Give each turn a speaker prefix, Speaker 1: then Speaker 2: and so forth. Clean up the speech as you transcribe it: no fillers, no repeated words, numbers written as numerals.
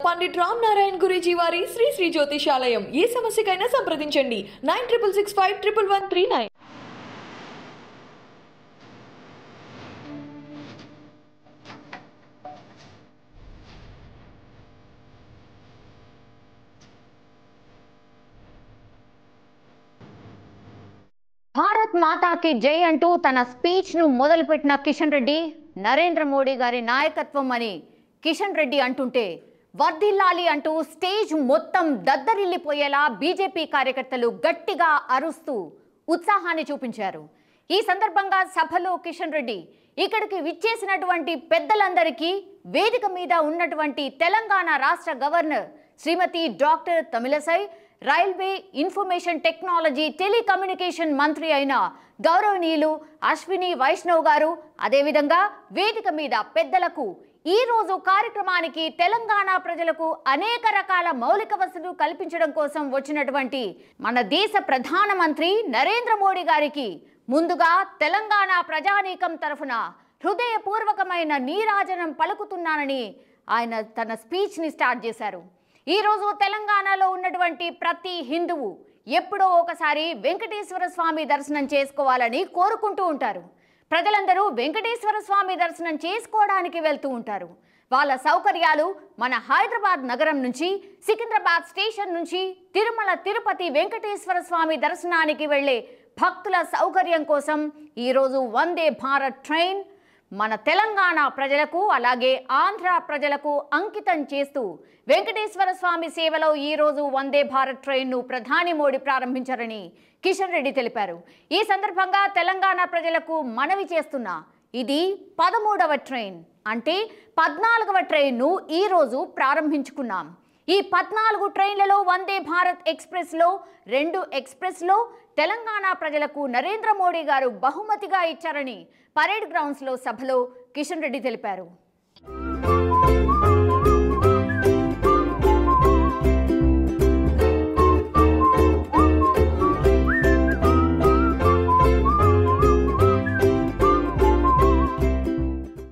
Speaker 1: పండిట్ రామ్ నారాయణ్ గురూజీ వారి శ్రీ శ్రీ జ్యోతిషాలయం ఏ సమస్యకైనా సంప్రదించండి 9665
Speaker 2: భారత్ మాతాకి జై అంటూ తన స్పీచ్ ను మొదలుపెట్టిన కిషన్ రెడ్డి నరేంద్ర మోడీ గారి నాయకత్వం అని కిషన్ రెడ్డి అంటుంటే వర్ధిల్లాలి అంటూ స్టేజ్ మొత్తం దద్దరిల్లిపోయేలా బీజేపీ కార్యకర్తలు గట్టిగా అరుస్తూ ఉత్సాహాన్ని చూపించారు. ఈ సందర్భంగా సభలో కిషన్ రెడ్డి ఇక్కడికి విచ్చేసినటువంటి పెద్దలందరికీ వేదిక మీద ఉన్నటువంటి తెలంగాణ రాష్ట్ర governor Shrimati doctor Tamilisai, railway information technology telecommunication మంత్రి అయిన గౌరవనీయులు అశ్విని వైష్ణవ్ గారు, అదేవిధంగా వేదిక మీద పెద్దలకు ఈ రోజు కార్యక్రమానికి తెలంగాణ ప్రజలకు అనేక రకాల మౌలిక వసతులు కల్పించడం కోసం వచ్చినటువంటి మన దేశ ప్రధానమంత్రి నరేంద్ర మోడీ గారికి ముందుగా తెలంగాణ ప్రజానీకం తరఫున హృదయపూర్వకమైన నీరాజనం పలుకుతున్నానని ఆయన తన స్పీచ్ని స్టార్ట్ చేశారు. ఈరోజు తెలంగాణలో ఉన్నటువంటి ప్రతి హిందువు ఎప్పుడో ఒకసారి వెంకటేశ్వర స్వామి దర్శనం చేసుకోవాలని కోరుకుంటూ ఉంటారు. ప్రజలందరూ వెంకటేశ్వర స్వామి దర్శనం చేసుకోవడానికి వెళ్తూ ఉంటారు. వాళ్ళ సౌకర్యాలు మన హైదరాబాద్ నగరం నుంచి, సికింద్రాబాద్ స్టేషన్ నుంచి తిరుమల తిరుపతి వెంకటేశ్వర స్వామి దర్శనానికి వెళ్ళే భక్తుల సౌకర్యం కోసం ఈరోజు వందే భారత్ ట్రైన్ మన తెలంగాణ ప్రజలకు అలాగే ఆంధ్ర ప్రజలకు అంకితం చేస్తూ వెంకటేశ్వర స్వామి సేవలో ఈరోజు వందే భారత్ ట్రైన్ను ప్రధాని మోడీ ప్రారంభించారని కిషన్ రెడ్డి తెలిపారు. ఈ సందర్భంగా తెలంగాణ ప్రజలకు మనవి చేస్తున్నా, ఇది 13వ ట్రైన్, అంటే 14వ ట్రైన్ను ఈరోజు ప్రారంభించుకున్నాం. ఈ 14 ట్రైన్లలో వందే భారత్ ఎక్స్ప్రెస్లో 2 ఎక్స్ప్రెస్లో తెలంగాణ ప్రజలకు నరేంద్ర మోడీ గారు బహుమతిగా ఇచ్చారని పరేడ్ గ్రౌండ్స్లో సభలో కిషన్ రెడ్డి తెలిపారు.